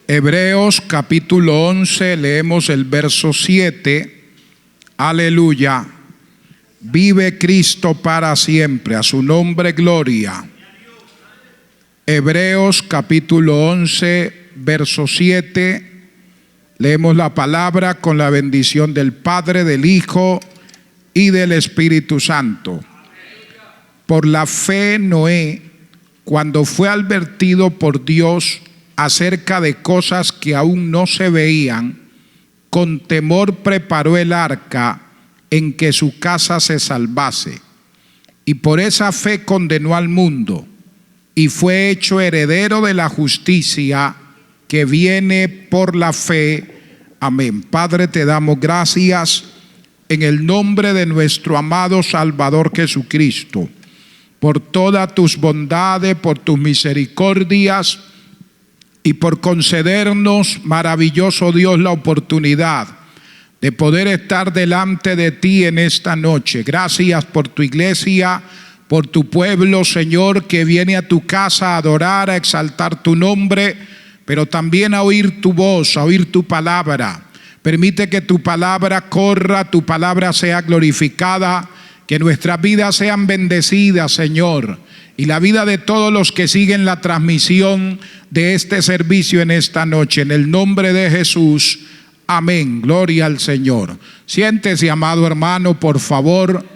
Hebreos capítulo 11, leemos el verso 7. Aleluya. Vive Cristo para siempre, a su nombre gloria. Hebreos capítulo 11, verso 7. Leemos la palabra con la bendición del Padre, del Hijo y del Espíritu Santo. Por la fe Noé, cuando fue advertido por Dios acerca de cosas que aún no se veían, con temor preparó el arca en que su casa se salvase. Y por esa fe condenó al mundo y fue hecho heredero de la justicia que viene por la fe. Amén. Padre, te damos gracias en el nombre de nuestro amado Salvador Jesucristo, por todas tus bondades, por tus misericordias y por concedernos, maravilloso Dios, la oportunidad de poder estar delante de ti en esta noche. Gracias por tu iglesia, por tu pueblo, Señor, que viene a tu casa a adorar, a exaltar tu nombre, pero también a oír tu voz, a oír tu palabra. Permite que tu palabra corra, tu palabra sea glorificada, que nuestras vidas sean bendecidas, Señor, y la vida de todos los que siguen la transmisión de este servicio en esta noche. En el nombre de Jesús, amén. Gloria al Señor. Siéntese, amado hermano, por favor,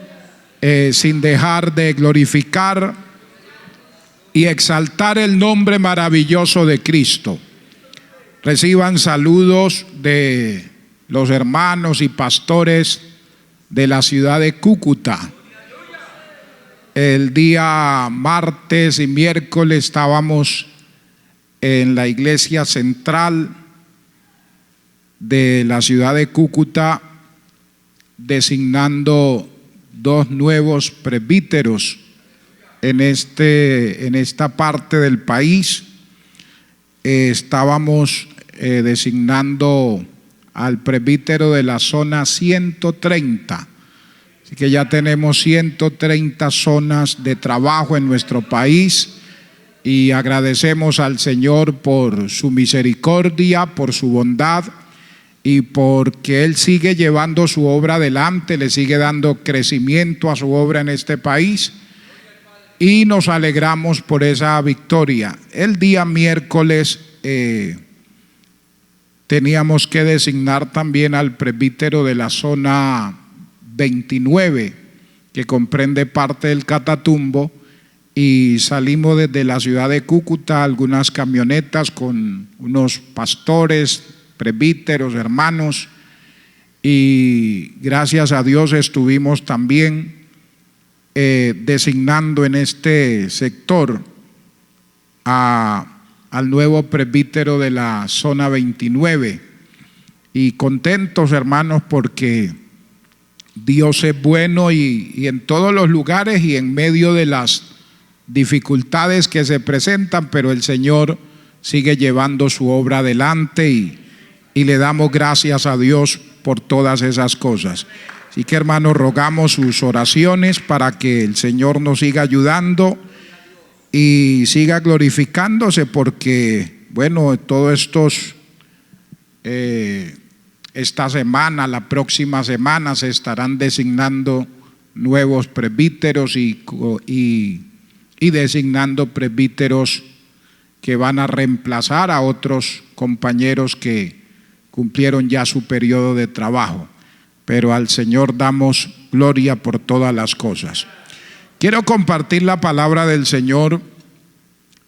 sin dejar de glorificar y exaltar el nombre maravilloso de Cristo. Reciban saludos de los hermanos y pastores de la ciudad de Cúcuta. El día martes y miércoles estábamos en la iglesia central de la ciudad de Cúcuta designando dos nuevos presbíteros en esta parte del país. Estábamos designando al presbítero de la zona 130. Así que ya tenemos 130 zonas de trabajo en nuestro país y agradecemos al Señor por su misericordia, por su bondad y porque Él sigue llevando su obra adelante, le sigue dando crecimiento a su obra en este país y nos alegramos por esa victoria. El día miércoles teníamos que designar también al presbítero de la zona 29, que comprende parte del Catatumbo, y salimos desde la ciudad de Cúcuta algunas camionetas con unos pastores, presbíteros, hermanos, y gracias a Dios estuvimos también designando en este sector al nuevo presbítero de la zona 29, y contentos, hermanos, porque Dios es bueno y en todos los lugares y en medio de las dificultades que se presentan, pero el Señor sigue llevando su obra adelante y le damos gracias a Dios por todas esas cosas. Así que, hermanos, rogamos sus oraciones para que el Señor nos siga ayudando y siga glorificándose, porque, bueno, todos esta semana, la próxima semana se estarán designando nuevos presbíteros y designando presbíteros que van a reemplazar a otros compañeros que cumplieron ya su periodo de trabajo. Pero al Señor damos gloria por todas las cosas. Quiero compartir la palabra del Señor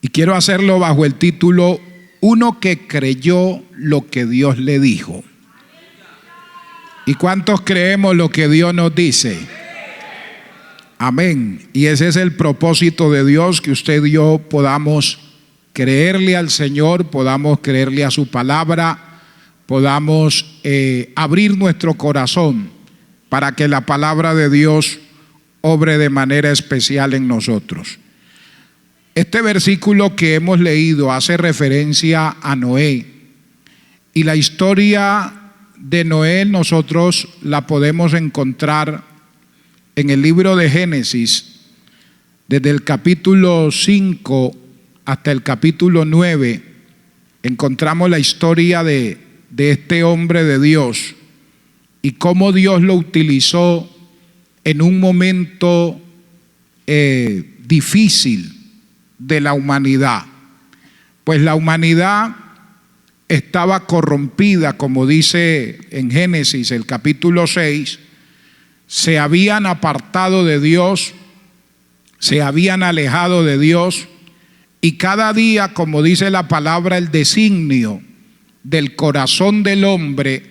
y quiero hacerlo bajo el título Uno que creyó lo que Dios le dijo. ¿Y cuántos creemos lo que Dios nos dice? Amén. Y ese es el propósito de Dios, que usted y yo podamos creerle al Señor, podamos creerle a su palabra, podamos abrir nuestro corazón para que la palabra de Dios obre de manera especial en nosotros. Este versículo que hemos leído hace referencia a Noé, y la historia de Noé nosotros la podemos encontrar en el libro de Génesis, desde el capítulo 5 hasta el capítulo 9, encontramos la historia de este hombre de Dios y cómo Dios lo utilizó en un momento difícil de la humanidad. Pues la humanidad estaba corrompida, como dice en Génesis el capítulo 6, se habían apartado de Dios, se habían alejado de Dios, y cada día, como dice la palabra, el designio del corazón del hombre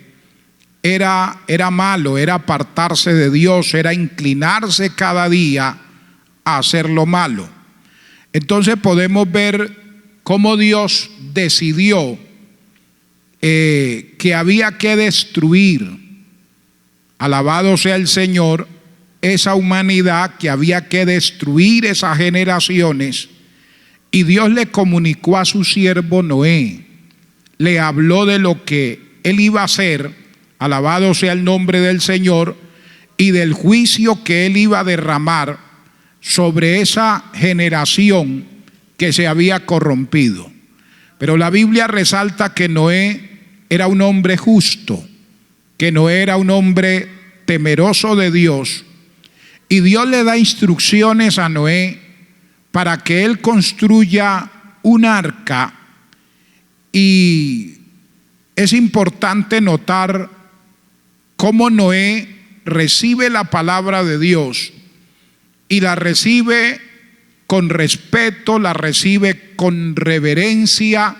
era malo, era apartarse de Dios, era inclinarse cada día a hacer lo malo. Entonces podemos ver cómo Dios decidió que había que destruir, alabado sea el Señor, esa humanidad, que había que destruir esas generaciones. Y Dios le comunicó a su siervo Noé, le habló de lo que él iba a hacer, alabado sea el nombre del Señor, y del juicio que él iba a derramar sobre esa generación que se había corrompido. Pero la Biblia resalta que Noé era un hombre justo, que Noé era un hombre temeroso de Dios, y Dios le da instrucciones a Noé para que él construya un arca. Y es importante notar cómo Noé recibe la palabra de Dios y la recibe con respeto, la recibe con reverencia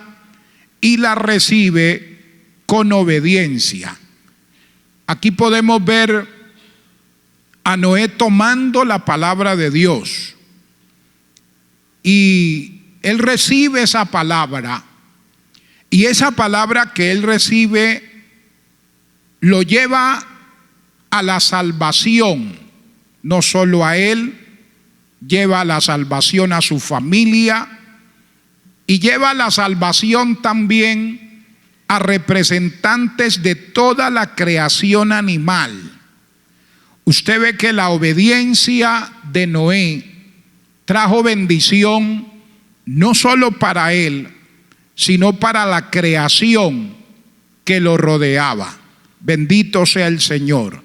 y la recibe con obediencia. Aquí podemos ver a Noé tomando la palabra de Dios, y él recibe esa palabra, y esa palabra que él recibe lo lleva a la salvación, no solo a él, lleva a la salvación a su familia y lleva a la salvación también a representantes de toda la creación animal. Usted ve que la obediencia de Noé trajo bendición no solo para él, sino para la creación que lo rodeaba. Bendito sea el Señor.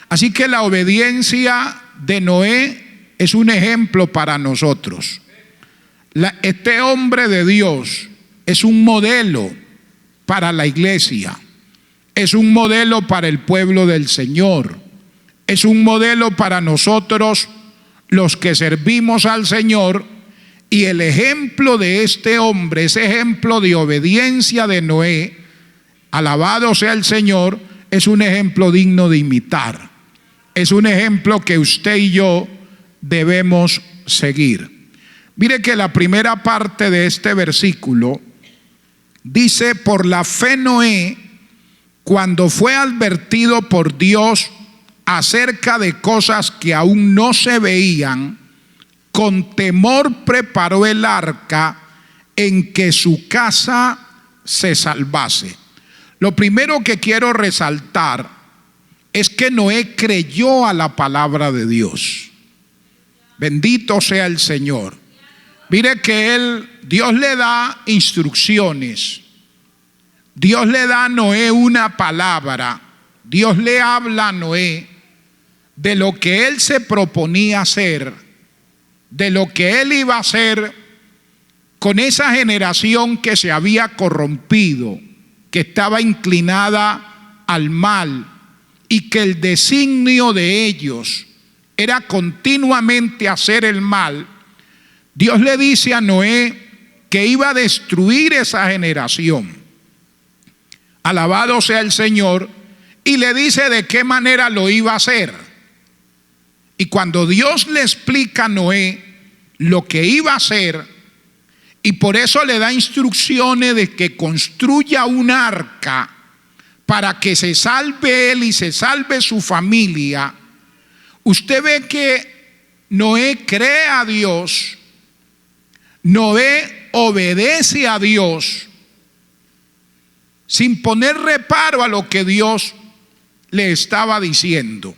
Así que la obediencia de Noé es un ejemplo para nosotros. Este hombre de Dios es un modelo para la iglesia, es un modelo para el pueblo del Señor, es un modelo para nosotros los que servimos al Señor. Y el ejemplo de este hombre, ese ejemplo de obediencia de Noé, alabado sea el Señor, es un ejemplo digno de imitar. Es un ejemplo que usted y yo debemos seguir. Mire que la primera parte de este versículo dice: por la fe Noé, cuando fue advertido por Dios acerca de cosas que aún no se veían, con temor preparó el arca en que su casa se salvase. Lo primero que quiero resaltar es que Noé creyó a la palabra de Dios. Bendito sea el Señor. Mire que Dios le da instrucciones. Dios le da a Noé una palabra. Dios le habla a Noé de lo que él se proponía hacer, de lo que él iba a hacer con esa generación que se había corrompido, que estaba inclinada al mal, y que el designio de ellos era continuamente hacer el mal. Dios le dice a Noé que iba a destruir esa generación. Alabado sea el Señor. Y le dice de qué manera lo iba a hacer. Y cuando Dios le explica a Noé lo que iba a hacer, y por eso le da instrucciones de que construya un arca para que se salve él y se salve su familia, usted ve que Noé cree a Dios, Noé obedece a Dios sin poner reparo a lo que Dios le estaba diciendo.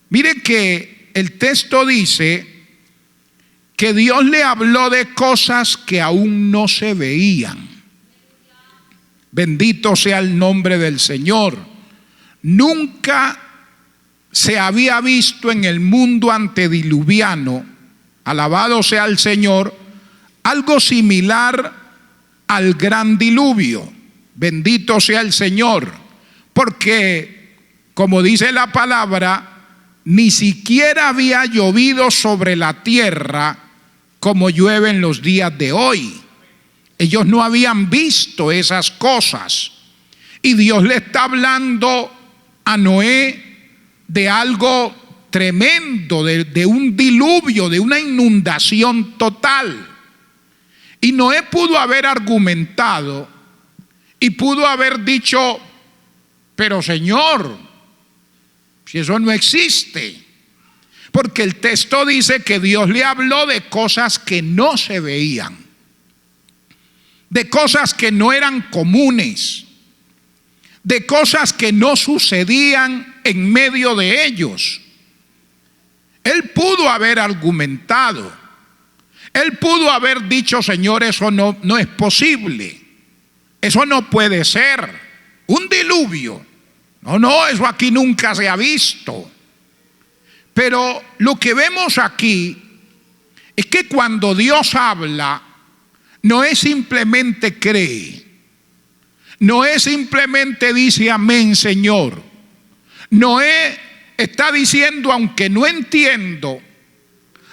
Mire que el texto dice que Dios le habló de cosas que aún no se veían. Bendito sea el nombre del Señor. Nunca se había visto en el mundo antediluviano, alabado sea el Señor, algo similar al gran diluvio. Bendito sea el Señor, porque como dice la palabra, ni siquiera había llovido sobre la tierra como llueve en los días de hoy. Ellos no habían visto esas cosas, y Dios le está hablando a Noé de algo tremendo, de un diluvio, de una inundación total. Y Noé pudo haber argumentado y pudo haber dicho: pero Señor, si eso no existe. Porque el texto dice que Dios le habló de cosas que no se veían, de cosas que no eran comunes, de cosas que no sucedían en medio de ellos. Él pudo haber argumentado, él pudo haber dicho: Señor, eso no es posible, eso no puede ser, un diluvio, no, eso aquí nunca se ha visto. Pero lo que vemos aquí es que cuando Dios habla, no es simplemente cree, no es simplemente dice amén, Señor. Noé está diciendo: aunque no entiendo,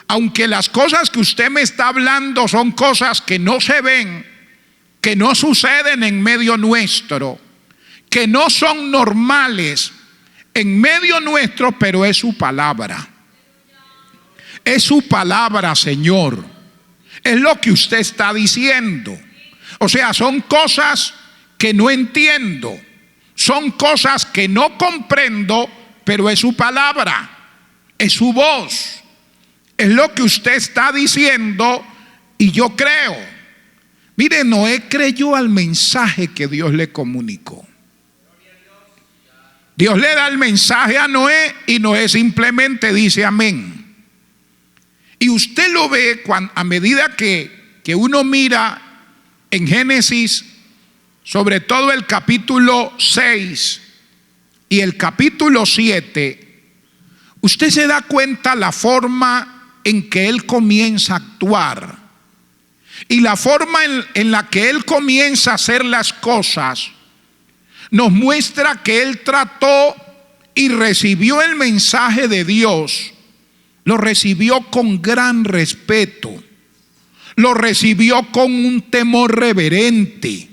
aunque las cosas que usted me está hablando son cosas que no se ven, que no suceden en medio nuestro, que no son normales en medio nuestro, pero es su palabra. Es su palabra, Señor. Es lo que usted está diciendo. O sea, son cosas que no entiendo, son cosas que no comprendo, pero es su palabra, es su voz, es lo que usted está diciendo y yo creo. Mire, Noé creyó al mensaje que Dios le comunicó. Dios le da el mensaje a Noé y Noé simplemente dice amén. Y usted lo ve a medida que uno mira en Génesis, sobre todo el capítulo 6 y el capítulo 7, usted se da cuenta la forma en que él comienza a actuar y la forma en la que él comienza a hacer las cosas. Nos muestra que él trató y recibió el mensaje de Dios, lo recibió con gran respeto, lo recibió con un temor reverente.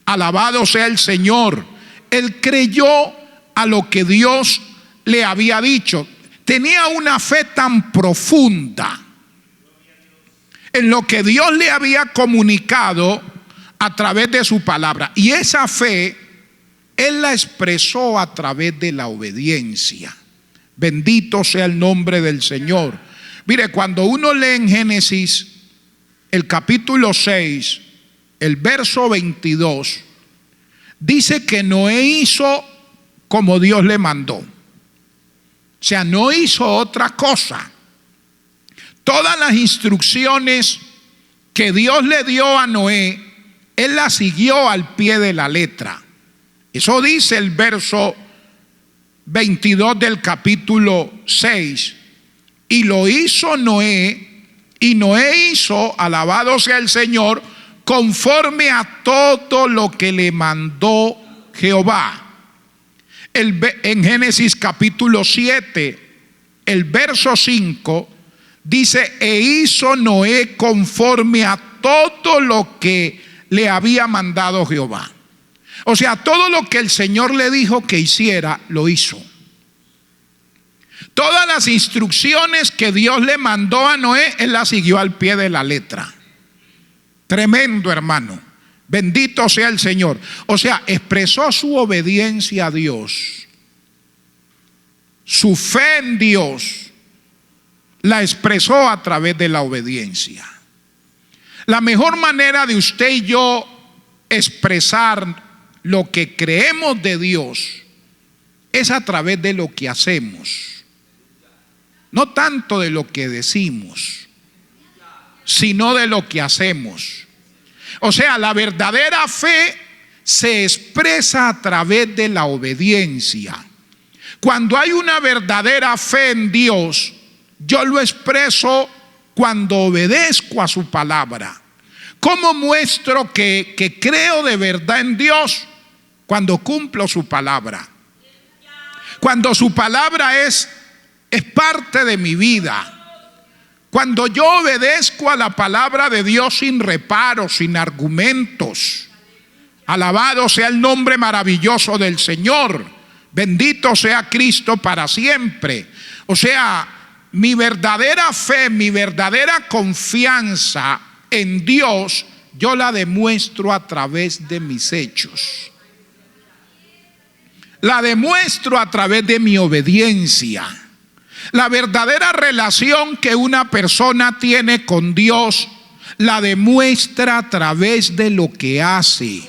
Alabado sea el Señor. Él creyó a lo que Dios le había dicho. Tenía una fe tan profunda en lo que Dios le había comunicado a través de su palabra. Y esa fe él la expresó a través de la obediencia. Bendito sea el nombre del Señor. Mire, cuando uno lee en Génesis el capítulo 6, el verso 22, dice que Noé hizo como Dios le mandó. O sea, no hizo otra cosa. Todas las instrucciones que Dios le dio a Noé, él las siguió al pie de la letra. Eso dice el verso 22 del capítulo 6. Y lo hizo Noé, y Noé hizo, alabado sea el Señor, conforme a todo lo que le mandó Jehová. En Génesis capítulo 7, el verso 5, dice: e hizo Noé conforme a todo lo que le había mandado Jehová. O sea, todo lo que el Señor le dijo que hiciera, lo hizo. Todas las instrucciones que Dios le mandó a Noé, él las siguió al pie de la letra. Tremendo, hermano. Bendito sea el Señor. O sea, expresó su obediencia a Dios, su fe en Dios, la expresó a través de la obediencia. La mejor manera de usted y yo expresar lo que creemos de Dios es a través de lo que hacemos, no tanto de lo que decimos, sino de lo que hacemos. O sea, la verdadera fe se expresa a través de la obediencia. Cuando hay una verdadera fe en Dios, yo lo expreso cuando obedezco a su palabra. ¿Cómo muestro que creo de verdad en Dios? Cuando cumplo su palabra. Cuando su palabra es parte de mi vida. Cuando yo obedezco a la palabra de Dios sin reparos, sin argumentos. Alabado sea el nombre maravilloso del Señor. Bendito sea Cristo para siempre. O sea, mi verdadera fe, mi verdadera confianza en Dios, yo la demuestro a través de mis hechos. La demuestro a través de mi obediencia. La verdadera relación que una persona tiene con Dios la demuestra a través de lo que hace.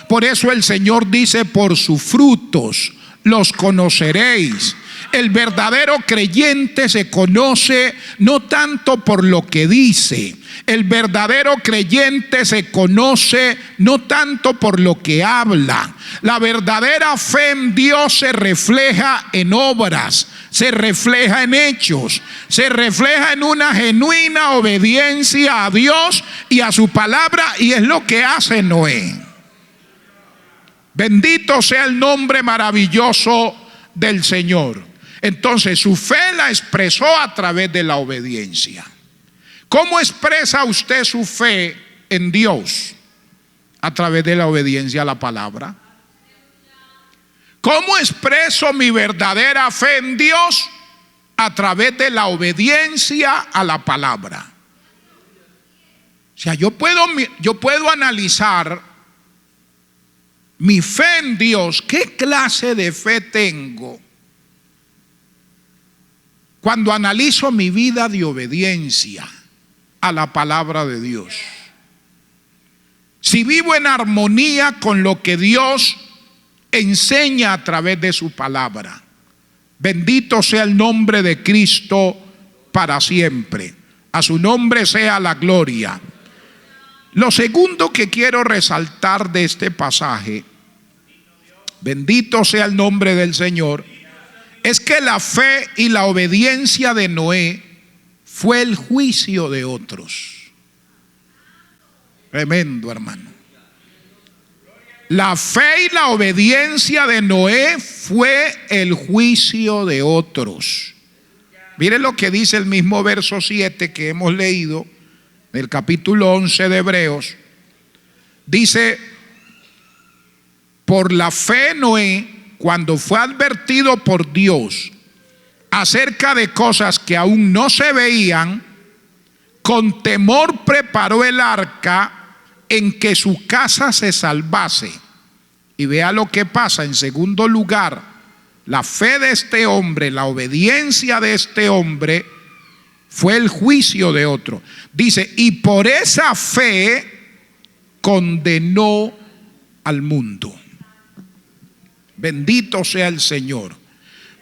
Por eso el Señor dice: por sus frutos los conoceréis. El verdadero creyente se conoce no tanto por lo que dice. El verdadero creyente se conoce no tanto por lo que habla. La verdadera fe en Dios se refleja en obras, se refleja en hechos, se refleja en una genuina obediencia a Dios y a su palabra, y es lo que hace Noé. Bendito sea el nombre maravilloso del Señor. Entonces su fe la expresó a través de la obediencia. ¿Cómo expresa usted su fe en Dios? A través de la obediencia a la palabra. ¿Cómo expreso mi verdadera fe en Dios? A través de la obediencia a la palabra. O sea, yo puedo analizar mi fe en Dios. ¿Qué clase de fe tengo? Cuando analizo mi vida de obediencia a la palabra de Dios. Si vivo en armonía con lo que Dios enseña a través de su palabra. Bendito sea el nombre de Cristo para siempre. A su nombre sea la gloria. Lo segundo que quiero resaltar de este pasaje, bendito sea el nombre del Señor, es que la fe y la obediencia de Noé fue el juicio de otros. Tremendo, hermano. La fe y la obediencia de Noé fue el juicio de otros. Miren lo que dice el mismo verso 7 que hemos leído, del capítulo 11 de Hebreos. Dice: por la fe Noé, cuando fue advertido por Dios acerca de cosas que aún no se veían, con temor preparó el arca en que su casa se salvase. Y vea lo que pasa. En segundo lugar, la fe de este hombre, la obediencia de este hombre fue el juicio de otro. Dice: y por esa fe condenó al mundo. Bendito sea el Señor.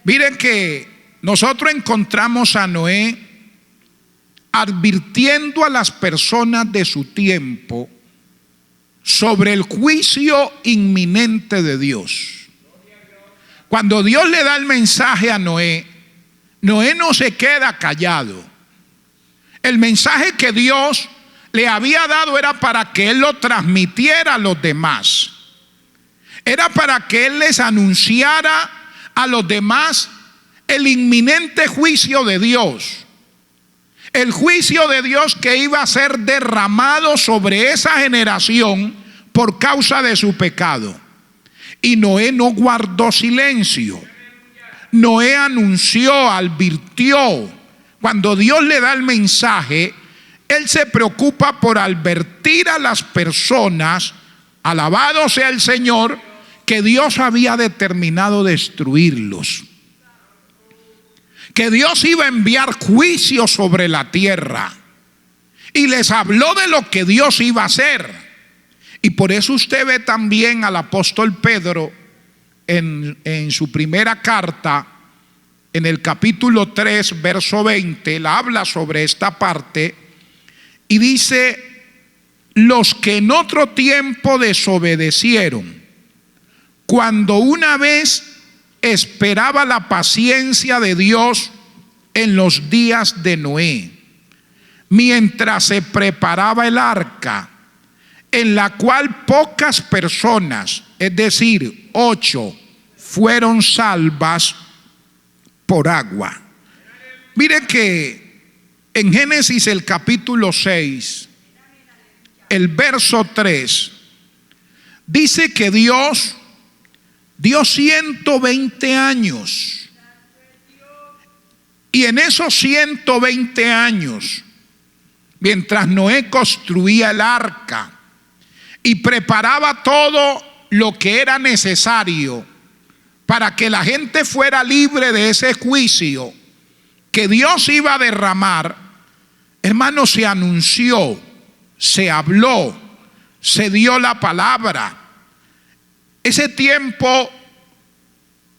Miren que nosotros encontramos a Noé advirtiendo a las personas de su tiempo sobre el juicio inminente de Dios. Cuando Dios le da el mensaje a Noé, Noé no se queda callado. El mensaje que Dios le había dado era para que él lo transmitiera a los demás. Era para que él les anunciara a los demás el inminente juicio de Dios. El juicio de Dios que iba a ser derramado sobre esa generación por causa de su pecado. Y Noé no guardó silencio. Noé anunció, advirtió. Cuando Dios le da el mensaje, él se preocupa por advertir a las personas, alabado sea el Señor, que Dios había determinado destruirlos. Que Dios iba a enviar juicio sobre la tierra. Y les habló de lo que Dios iba a hacer. Y por eso usted ve también al apóstol Pedro en su primera carta, en el capítulo 3, verso 20, él habla sobre esta parte y dice: los que en otro tiempo desobedecieron cuando una vez esperaba la paciencia de Dios en los días de Noé, mientras se preparaba el arca, en la cual pocas personas, es decir, 8, fueron salvas por agua. Mire que en Génesis el capítulo 6, el verso 3, dice que Dios dio 120 años. Y en esos 120 años, mientras Noé construía el arca y preparaba todo lo que era necesario para que la gente fuera libre de ese juicio que Dios iba a derramar, hermano, se anunció, se habló, se dio la palabra. Ese tiempo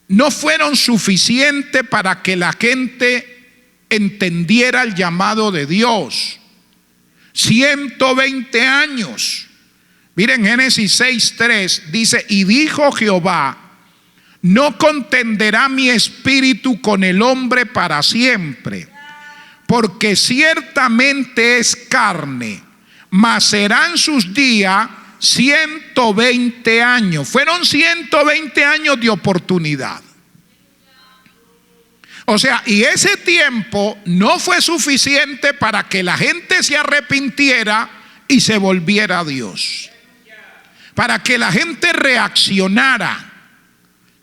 no fueron suficientes para que la gente entendiera el llamado de Dios. 120 años. Miren, Génesis 6:3 dice: y dijo Jehová, no contenderá mi espíritu con el hombre para siempre, porque ciertamente es carne, mas serán sus días 120 años. Fueron 120 años de oportunidad. O sea, y ese tiempo no fue suficiente para que la gente se arrepintiera y se volviera a Dios, para que la gente reaccionara.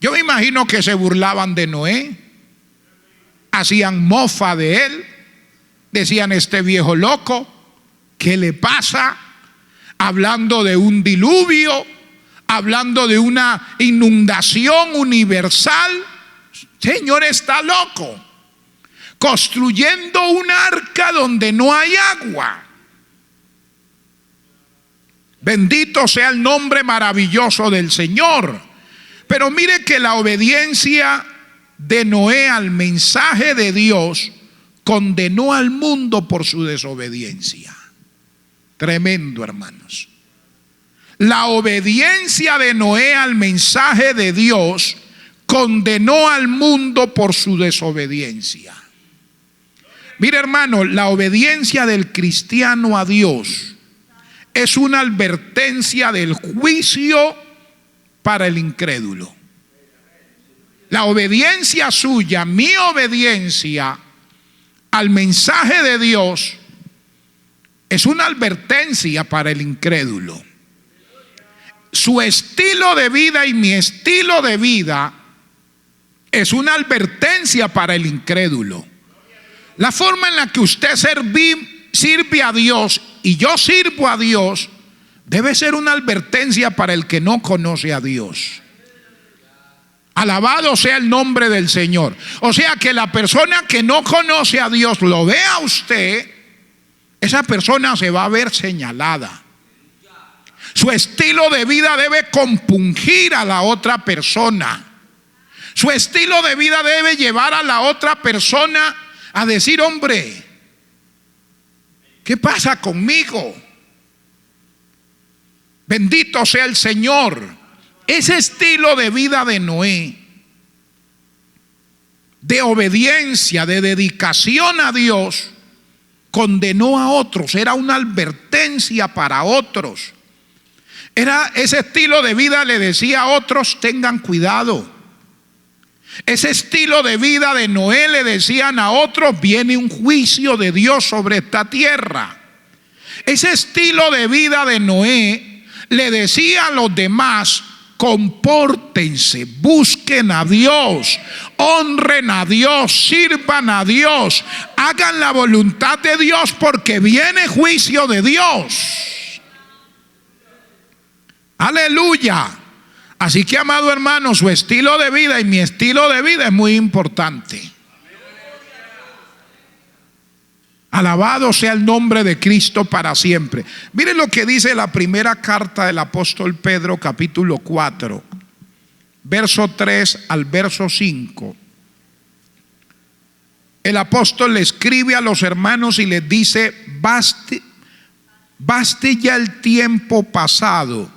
Yo me imagino que se burlaban de Noé, hacían mofa de él, decían: este viejo loco, ¿qué le pasa? Hablando de un diluvio, hablando de una inundación universal. Señor, está loco, construyendo un arca donde no hay agua. Bendito sea el nombre maravilloso del Señor. Pero mire que la obediencia de Noé al mensaje de Dios condenó al mundo por su desobediencia. Tremendo, hermanos. La obediencia de Noé al mensaje de Dios condenó al mundo por su desobediencia. Mire, hermano, la obediencia del cristiano a Dios es una advertencia del juicio para el incrédulo. La obediencia suya, mi obediencia al mensaje de Dios, es una advertencia para el incrédulo. Su estilo de vida y mi estilo de vida es una advertencia para el incrédulo. La forma en la que usted sirve a Dios y yo sirvo a Dios debe ser una advertencia para el que no conoce a Dios. Alabado sea el nombre del Señor. O sea que la persona que no conoce a Dios lo vea a usted, esa persona se va a ver señalada. Su estilo de vida debe compungir a la otra persona. Su estilo de vida debe llevar a la otra persona a decir: hombre, ¿qué pasa conmigo? Bendito sea el Señor. Ese estilo de vida de Noé, de obediencia, de dedicación a Dios, condenó a otros. Era una advertencia para otros. Ese estilo de vida le decía a otros: tengan cuidado. Ese estilo de vida de Noé le decían a otros: viene un juicio de Dios sobre esta tierra. Ese estilo de vida de Noé le decía a los demás: compórtense, busquen a Dios, honren a Dios, sirvan a Dios, hagan la voluntad de Dios, porque viene juicio de Dios. Aleluya. Así que, amado hermano, su estilo de vida y mi estilo de vida es muy importante. Alabado sea el nombre de Cristo para siempre. Miren lo que dice la primera carta del apóstol Pedro, capítulo 4, verso 3 al verso 5. El apóstol le escribe a los hermanos y les dice: baste ya el tiempo pasado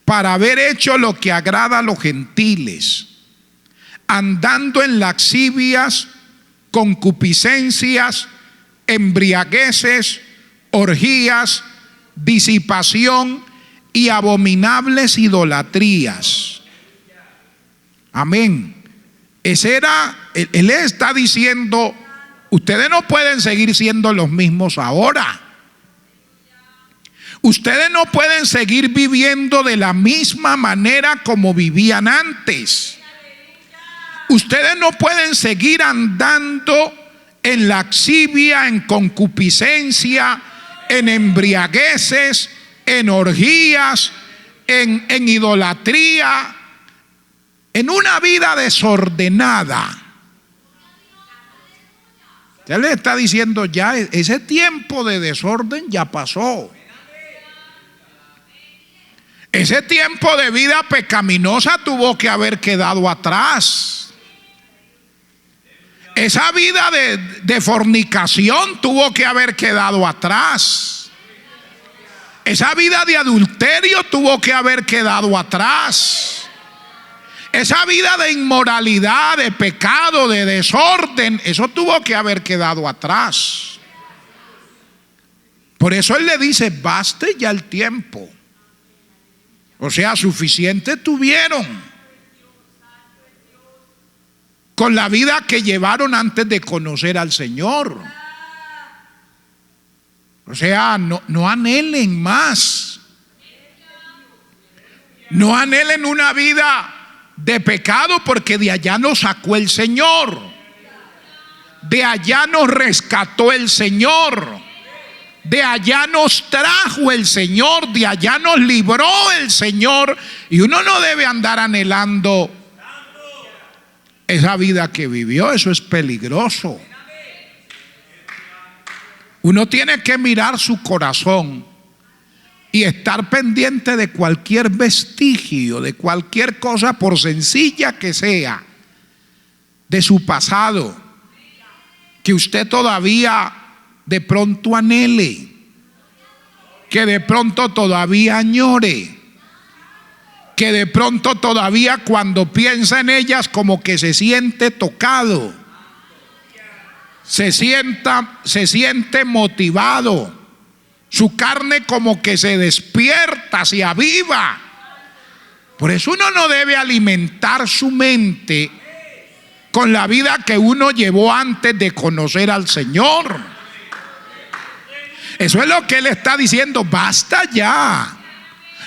para haber hecho lo que agrada a los gentiles, andando en lascivias, concupiscencias, embriagueces, orgías, disipación y abominables idolatrías. Amén. Ese era, él está diciendo, ustedes no pueden seguir siendo los mismos ahora. Ustedes no pueden seguir viviendo de la misma manera como vivían antes. Ustedes no pueden seguir andando en lascivia, en concupiscencia, en embriagueces, en orgías, en idolatría, en una vida desordenada. Usted le está diciendo ya, ese tiempo de desorden ya pasó. Ese tiempo de vida pecaminosa tuvo que haber quedado atrás. Esa vida de fornicación tuvo que haber quedado atrás. Esa vida de adulterio tuvo que haber quedado atrás. Esa vida de inmoralidad, de pecado, de desorden, eso tuvo que haber quedado atrás. Por eso él le dice, baste ya el tiempo. O sea, suficiente tuvieron con la vida que llevaron antes de conocer al Señor. O sea, no anhelen más. No anhelen una vida de pecado, porque de allá nos sacó el Señor. De allá nos rescató el Señor. De allá nos trajo el Señor, de allá nos libró el Señor. Y uno no debe andar anhelando esa vida que vivió. Eso es peligroso. Uno tiene que mirar su corazón y estar pendiente de cualquier vestigio, de cualquier cosa, por sencilla que sea, de su pasado, que usted todavía de pronto anhele, que de pronto todavía añore, que de pronto todavía cuando piensa en ellas como que se siente tocado, se siente motivado, su carne como que se despierta, se aviva. Por eso uno no debe alimentar su mente con la vida que uno llevó antes de conocer al Señor. Eso es lo que él está diciendo, basta ya,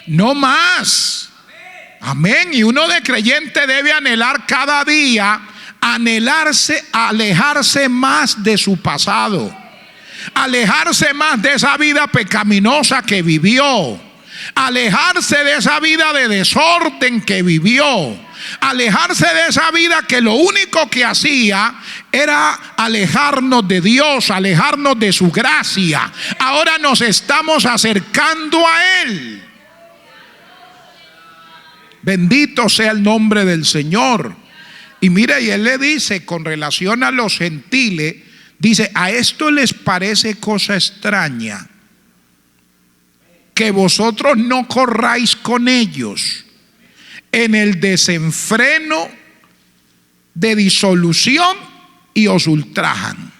no más. Amén. Y uno de creyente debe anhelar cada día, alejarse más de su pasado, alejarse más de esa vida pecaminosa que vivió, alejarse de esa vida de desorden que vivió, alejarse de esa vida que lo único que hacía era alejarnos de Dios, alejarnos de su gracia. Ahora nos estamos acercando a Él. Bendito sea el nombre del Señor. Y mire, y Él le dice con relación a los gentiles, dice, a esto les parece cosa extraña que vosotros no corráis con ellos en el desenfreno de disolución y os ultrajan.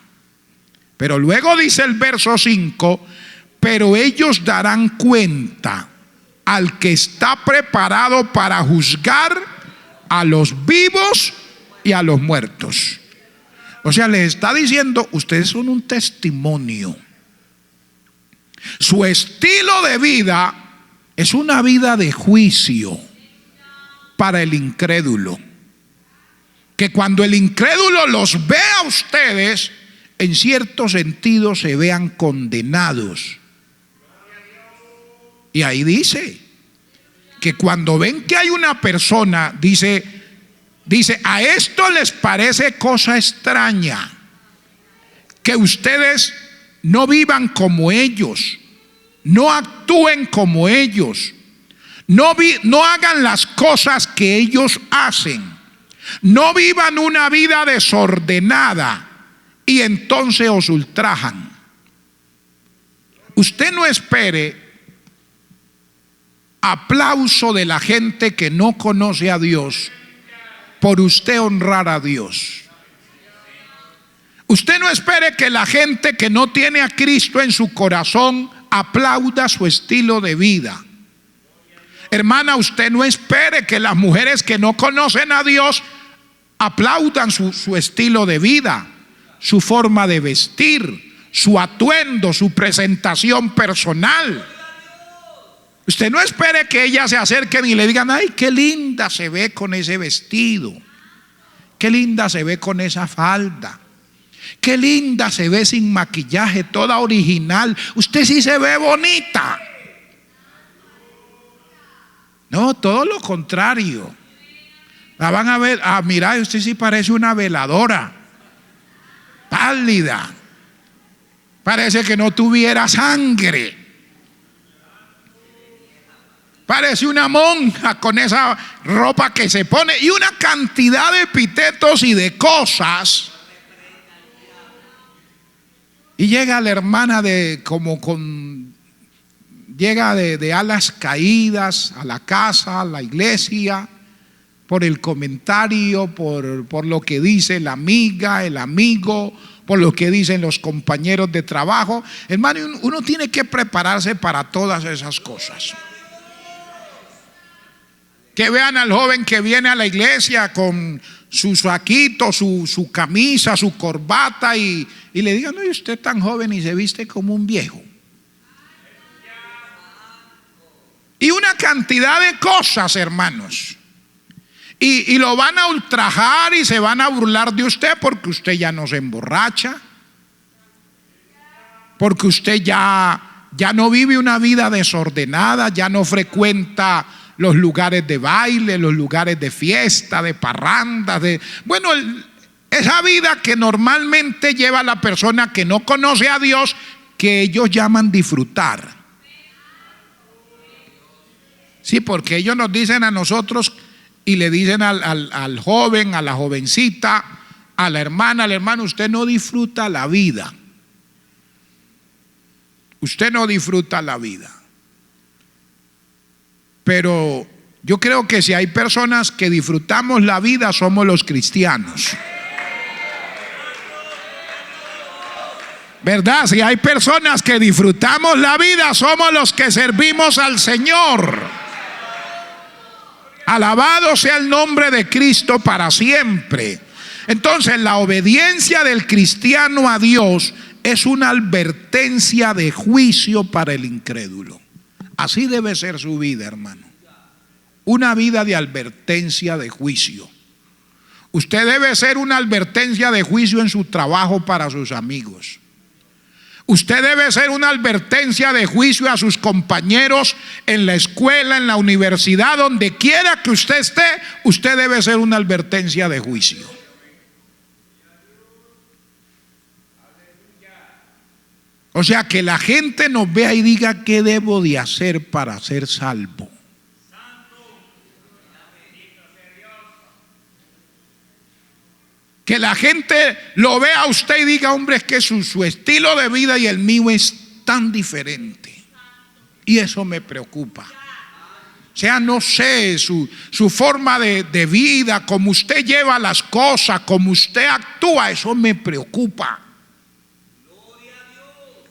Pero luego dice el verso 5, pero ellos darán cuenta al que está preparado para juzgar a los vivos y a los muertos. O sea, les está diciendo, ustedes son un testimonio. Su estilo de vida es una vida de juicio para el incrédulo. Que cuando el incrédulo los ve a ustedes, en cierto sentido se vean condenados. Y ahí dice que cuando ven que hay una persona, dice, a esto les parece cosa extraña que ustedes no vivan como ellos, no actúen como ellos, no hagan las cosas que ellos hacen, no vivan una vida desordenada, y entonces os ultrajan. Usted no espere aplauso de la gente que no conoce a Dios por usted honrar a Dios. Usted no espere que la gente que no tiene a Cristo en su corazón aplauda su estilo de vida. Hermana, usted no espere que las mujeres que no conocen a Dios aplaudan su estilo de vida, su forma de vestir, su atuendo, su presentación personal. Usted no espere que ellas se acerquen y le digan: ay, qué linda se ve con ese vestido, qué linda se ve con esa falda, qué linda se ve sin maquillaje, toda original. Usted sí se ve bonita. No, todo lo contrario. La van a ver: ah, mira, usted sí parece una veladora, pálida, parece que no tuviera sangre, parece una monja con esa ropa que se pone, y una cantidad de epítetos y de cosas. Y llega la hermana llega de alas caídas a la casa, a la iglesia, por el comentario, por lo que dice la amiga, el amigo, por lo que dicen los compañeros de trabajo. Hermano, uno tiene que prepararse para todas esas cosas. Que vean al joven que viene a la iglesia con su saquito, su camisa, su corbata, y le digan: no, usted es tan joven y se viste como un viejo. Y una cantidad de cosas, hermanos. Y lo van a ultrajar y se van a burlar de usted porque usted ya no se emborracha, porque usted ya no vive una vida desordenada, ya no frecuenta los lugares de baile, los lugares de fiesta, de parrandas, esa vida que normalmente lleva la persona que no conoce a Dios, que ellos llaman disfrutar. Sí, porque ellos nos dicen a nosotros y le dicen al joven, a la jovencita, a la hermana, al hermano: usted no disfruta la vida. Usted no disfruta la vida. Pero yo creo que si hay personas que disfrutamos la vida, somos los cristianos. ¿Verdad? Si hay personas que disfrutamos la vida, somos los que servimos al Señor. Alabado sea el nombre de Cristo para siempre. Entonces, la obediencia del cristiano a Dios es una advertencia de juicio para el incrédulo. Así debe ser su vida, hermano. Una vida de advertencia de juicio. Usted debe ser una advertencia de juicio en su trabajo para sus amigos. Usted debe ser una advertencia de juicio a sus compañeros en la escuela, en la universidad, donde quiera que usted esté. Usted debe ser una advertencia de juicio. O sea, que la gente nos vea y diga: ¿qué debo de hacer para ser salvo? Que la gente lo vea a usted y diga: hombre, es que su estilo de vida y el mío es tan diferente. Y eso me preocupa. O sea, no sé, su forma de vida, como usted lleva las cosas, como usted actúa, eso me preocupa.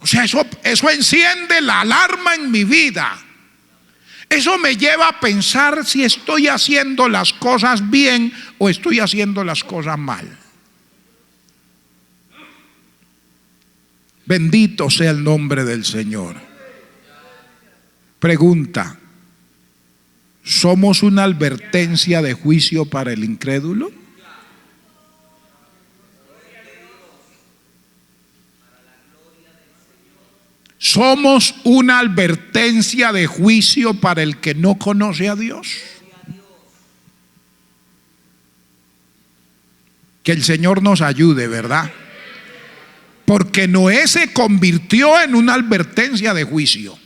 O sea, eso enciende la alarma en mi vida. Eso me lleva a pensar si estoy haciendo las cosas bien o estoy haciendo las cosas mal. Bendito sea el nombre del Señor. Pregunta: ¿somos una advertencia de juicio para el incrédulo? ¿Somos una advertencia de juicio para el que no conoce a Dios? Que el Señor nos ayude, ¿verdad? Porque Noé se convirtió en una advertencia de juicio.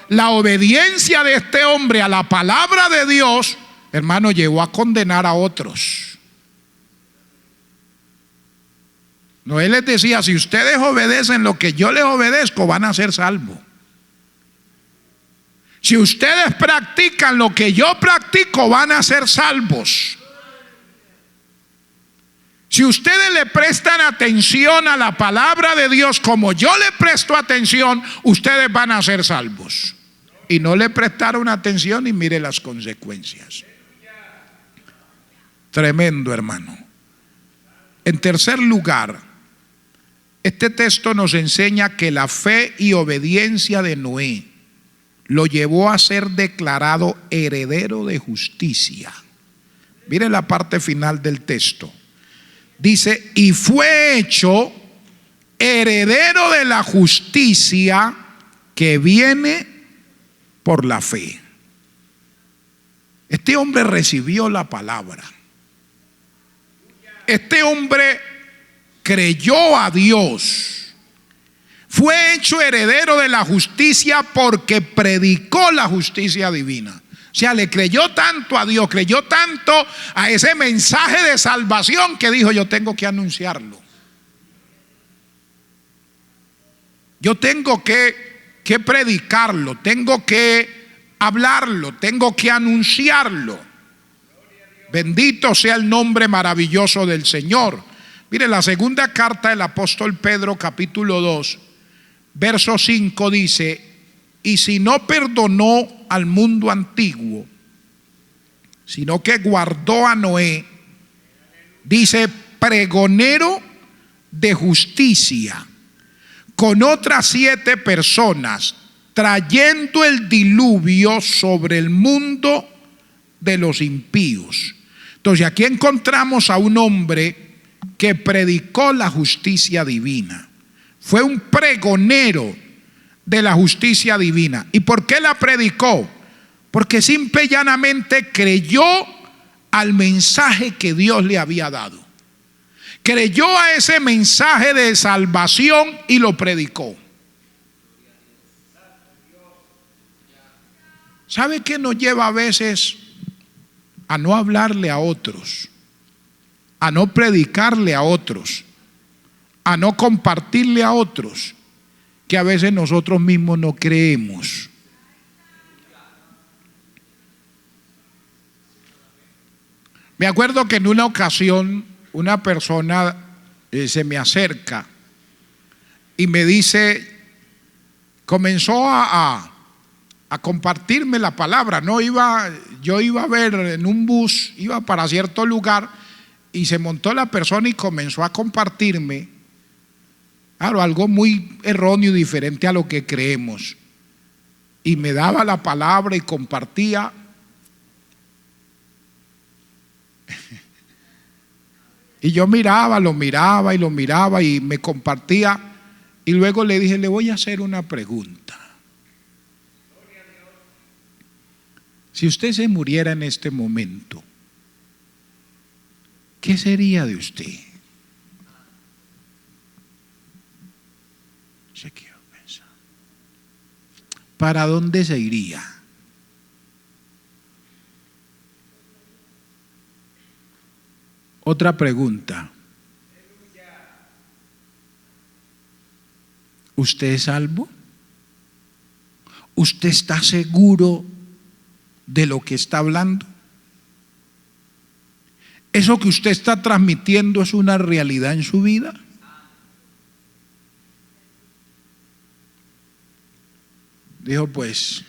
La obediencia de este hombre a la palabra de Dios, hermano, llevó a condenar a otros. Noé les decía: si ustedes obedecen lo que yo les obedezco, van a ser salvos. Si ustedes practican lo que yo practico, van a ser salvos. Si ustedes le prestan atención a la palabra de Dios como yo le presto atención, ustedes van a ser salvos. Y no le prestaron atención y mire las consecuencias. Tremendo, hermano. En tercer lugar, este texto nos enseña que la fe y obediencia de Noé lo llevó a ser declarado heredero de justicia. Mire la parte final del texto. Dice, y fue hecho heredero de la justicia que viene por la fe. Este hombre recibió la palabra. Este hombre creyó a Dios. Fue hecho heredero de la justicia porque predicó la justicia divina. O sea, le creyó tanto a Dios, creyó tanto a ese mensaje de salvación que dijo, yo tengo que anunciarlo. Yo tengo que predicarlo, tengo que hablarlo, tengo que anunciarlo. Bendito sea el nombre maravilloso del Señor. Mire, la segunda carta del apóstol Pedro, capítulo 2, verso 5 dice, y si no perdonó al mundo antiguo, sino que guardó a Noé, dice, pregonero de justicia, con otras 7 personas, trayendo el diluvio sobre el mundo de los impíos. Entonces aquí encontramos a un hombre que predicó la justicia divina. Fue un pregonero de la justicia divina. ¿Y por qué la predicó? Porque simple y llanamente creyó al mensaje que Dios le había dado. Creyó a ese mensaje de salvación y lo predicó. ¿Sabe qué nos lleva a veces a no hablarle a otros, a no predicarle a otros, a no compartirle a otros? Que a veces nosotros mismos no creemos. Me acuerdo que en una ocasión una persona se me acerca y me dice, comenzó a compartirme la palabra. Yo iba a ver en un bus, iba para cierto lugar y se montó la persona y comenzó a compartirme, claro, algo muy erróneo y diferente a lo que creemos. Y me daba la palabra y compartía. Y yo lo miraba y me compartía. Y luego le dije, le voy a hacer una pregunta. Si usted se muriera en este momento, ¿qué sería de usted? Se quedó pensando. ¿Para dónde se iría? Otra pregunta. ¿Usted es salvo? ¿Usted está seguro de lo que está hablando? ¿Eso que usted está transmitiendo es una realidad en su vida? Dijo, pues,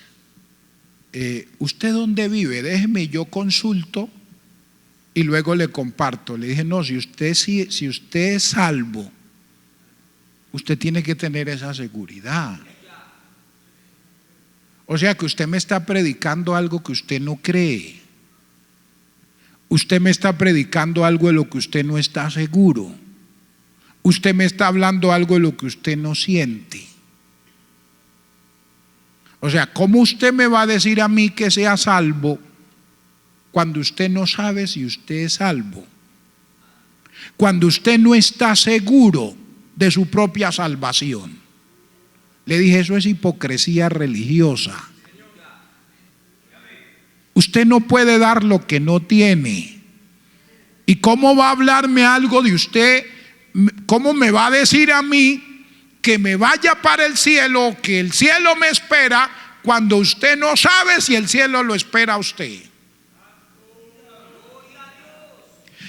¿usted dónde vive? Déjeme, yo consulto y luego le comparto. Le dije, no, si usted es salvo, usted tiene que tener esa seguridad. O sea que usted me está predicando algo que usted no cree. Usted me está predicando algo de lo que usted no está seguro. Usted me está hablando algo de lo que usted no siente. O sea, ¿cómo usted me va a decir a mí que sea salvo cuando usted no sabe si usted es salvo? Cuando usted no está seguro de su propia salvación. Le dije, eso es hipocresía religiosa. Usted no puede dar lo que no tiene. ¿Y cómo va a hablarme algo de usted? ¿Cómo me va a decir a mí que me vaya para el cielo, que el cielo me espera, cuando usted no sabe si el cielo lo espera a usted.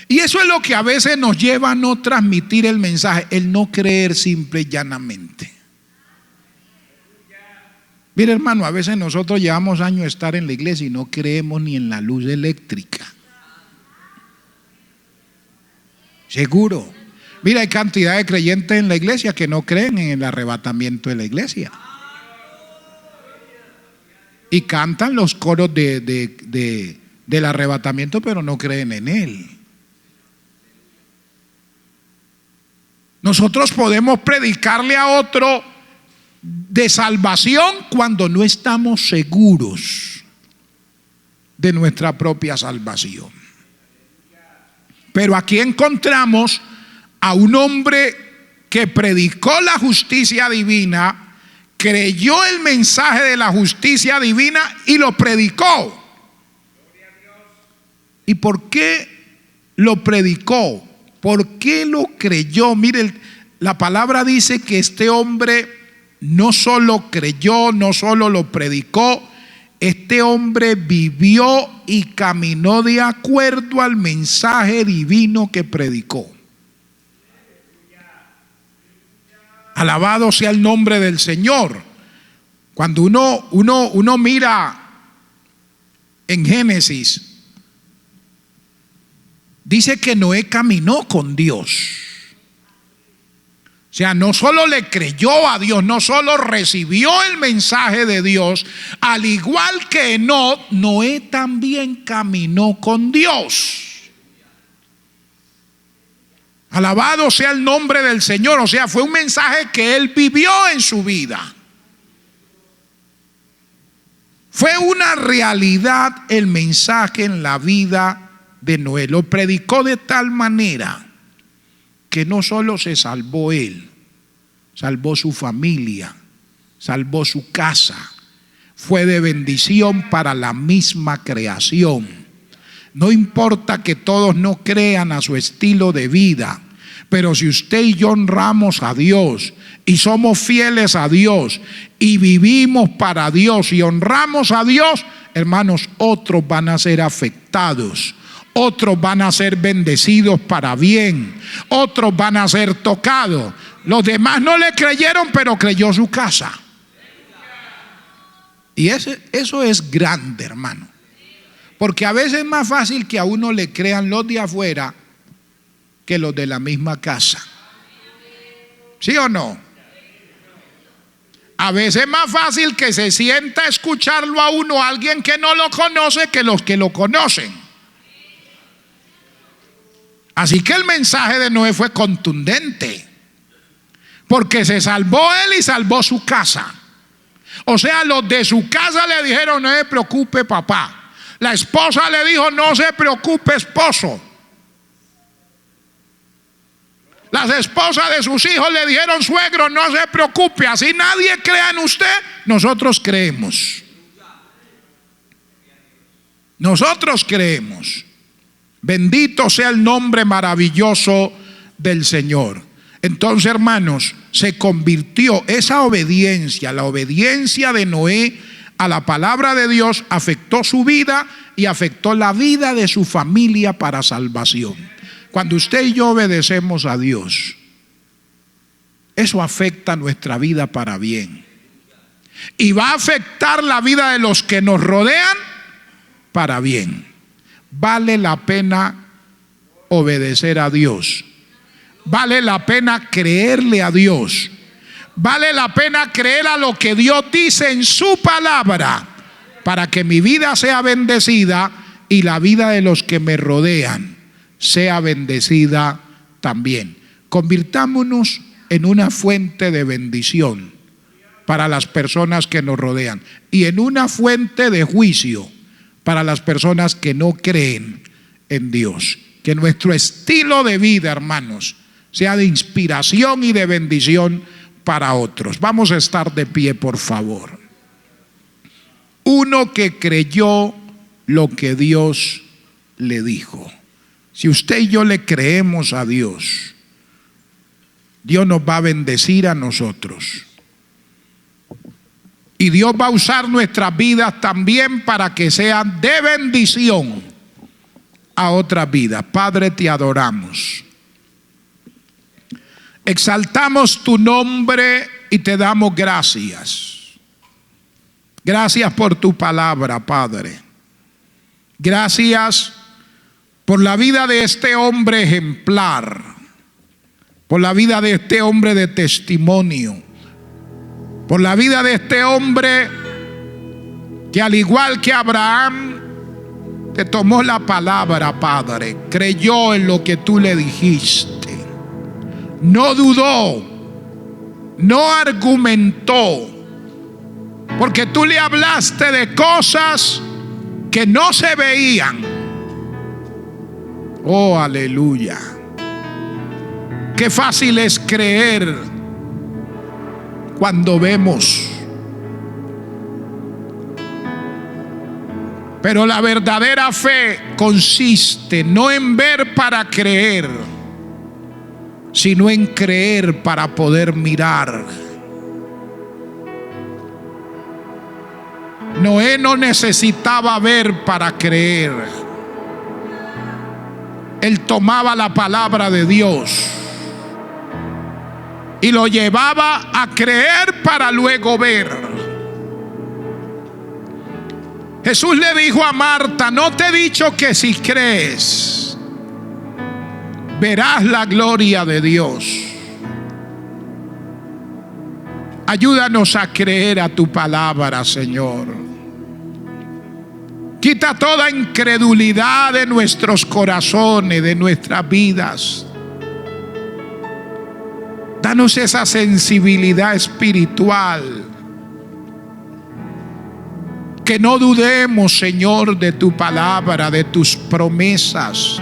Y eso es lo que a veces nos lleva a no transmitir el mensaje, el no creer simple y llanamente. Mire, hermano, a veces nosotros llevamos años de estar en la iglesia y no creemos ni en la luz eléctrica. Seguro. Mira, hay cantidad de creyentes en la iglesia que no creen en el arrebatamiento de la iglesia. Y cantan los coros del arrebatamiento, pero no creen en él. Nosotros podemos predicarle a otro de salvación cuando no estamos seguros de nuestra propia salvación. Pero aquí encontramos a un hombre que predicó la justicia divina, creyó el mensaje de la justicia divina y lo predicó. ¿Y por qué lo predicó? ¿Por qué lo creyó? Mire, la palabra dice que este hombre no solo creyó, no solo lo predicó, este hombre vivió y caminó de acuerdo al mensaje divino que predicó. Alabado sea el nombre del Señor. Cuando uno mira en Génesis, dice que Noé caminó con Dios. O sea, no solo le creyó a Dios, no solo recibió el mensaje de Dios, al igual que Noé también caminó con Dios. Alabado sea el nombre del Señor. O sea, fue un mensaje que él vivió en su vida. Fue una realidad el mensaje en la vida de Noé. Lo predicó de tal manera que no solo se salvó él, salvó su familia, salvó su casa, fue de bendición para la misma creación. No importa que todos no crean a su estilo de vida, pero si usted y yo honramos a Dios y somos fieles a Dios y vivimos para Dios y honramos a Dios, hermanos, otros van a ser afectados. Otros van a ser bendecidos para bien. Otros van a ser tocados. Los demás no le creyeron, pero creyó su casa. Y eso es grande, hermano. Porque a veces es más fácil que a uno le crean los de afuera que los de la misma casa. ¿Sí o no? A veces es más fácil que se sienta a escucharlo a uno alguien que no lo conoce que los que lo conocen. Así que el mensaje de Noé fue contundente, porque se salvó él y salvó su casa. O sea, los de su casa le dijeron: no se preocupe, papá. La esposa le dijo: no se preocupe, esposo. Las esposas de sus hijos le dijeron: suegro, no se preocupe. Así nadie crea en usted, nosotros creemos. Nosotros creemos. Bendito sea el nombre maravilloso del Señor. Entonces, hermanos, se convirtió esa obediencia, la obediencia de Noé a la palabra de Dios, afectó su vida y afectó la vida de su familia para salvación. Cuando usted y yo obedecemos a Dios, eso afecta nuestra vida para bien. Y va a afectar la vida de los que nos rodean para bien. Vale la pena obedecer a Dios. Vale la pena creerle a Dios. Vale la pena creer a lo que Dios dice en su palabra, para que mi vida sea bendecida y la vida de los que me rodean sea bendecida también. Convirtámonos en una fuente de bendición para las personas que nos rodean y en una fuente de juicio para las personas que no creen en Dios. Que nuestro estilo de vida, hermanos, sea de inspiración y de bendición para otros. Vamos a estar de pie, por favor. Uno que creyó lo que Dios le dijo. Si usted y yo le creemos a Dios, Dios nos va a bendecir a nosotros. Y Dios va a usar nuestras vidas también para que sean de bendición a otras vidas. Padre, te adoramos. Exaltamos tu nombre y te damos gracias. Gracias por tu palabra, Padre. Gracias por la vida de este hombre ejemplar, por la vida de este hombre de testimonio, por la vida de este hombre que, al igual que Abraham, te tomó la palabra, Padre, creyó en lo que tú le dijiste, no dudó, no argumentó, porque tú le hablaste de cosas que no se veían. Oh, aleluya. Qué fácil es creer cuando vemos. Pero la verdadera fe consiste no en ver para creer, sino en creer para poder mirar. Noé no necesitaba ver para creer. Él tomaba la palabra de Dios y lo llevaba a creer para luego ver. Jesús le dijo a Marta: no te he dicho que si crees verás la gloria de Dios. Ayúdanos a creer a tu palabra, Señor. Quita toda incredulidad de nuestros corazones, de nuestras vidas. Danos esa sensibilidad espiritual. Que no dudemos, Señor, de tu palabra, de tus promesas.